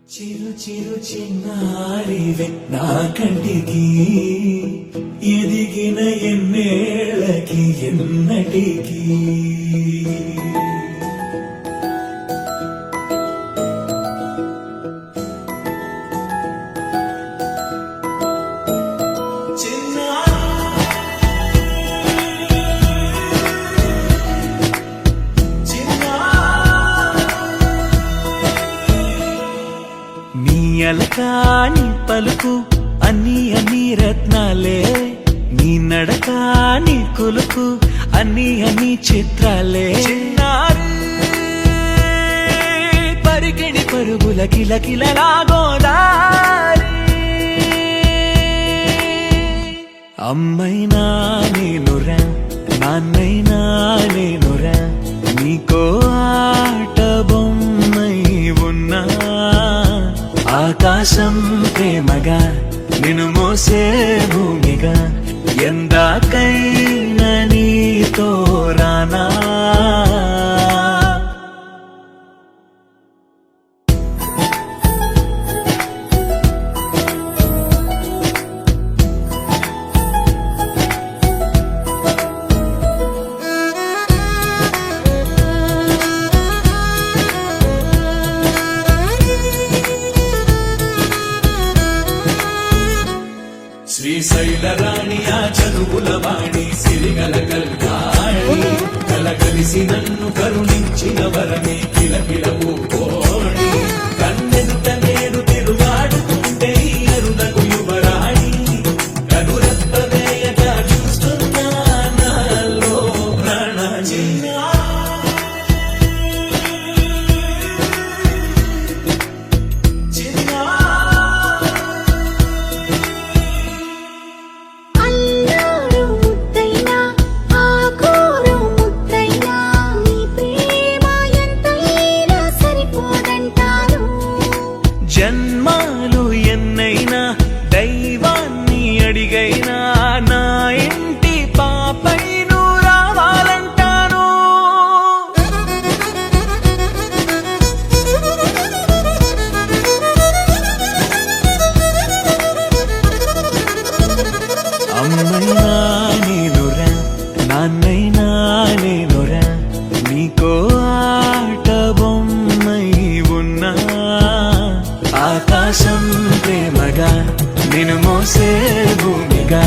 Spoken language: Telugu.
చిరు చిరు చిన్నారివే నా కంటికి ఎదిగిన ఎన్నేళ్ళకి ఎన్నటికి అలకాని పలుకు అన్ని అన్ని రత్నాలే నీ నడకాని కులుకు అన్ని అన్ని చిత్రాలే పరిగిణి పరుగుల కిలకిలలాగోదారి అమ్మైనా నేనురా నాన్నైనా నేనురా నీకో ఆట బొమ్మై ఉన్నా ఆకాశం ప్రేమగా నిన్ను మోసే భూమిగా ఎందాకైనా నీతో రానా శ్రీశైల రాణి ఆ చదువుల వాణి సిరిగల కల్కాణి కలగలిసి నన్ను కరుణించిన వరమే కిలకిలవు కోణి కన్నెదుట నేను తిరుగాడుతుంటే అరులకు యువరాణి కనురెప్పవేయగా చూస్తున్నా నాలో ప్రాణజిన్నా జన్మాలు ఎన్నైనా దైవాన్ని అడిగైనా నా ఇంటి పాపై నువ్వు రావాలంటాను అమ్మైనా నేనురా నాన్నైనా నేనురా నీకో ఆట బొమ్మై ఉన్నా ఆకాశం ప్రేమగా నిన్ను మోసే భూమిగా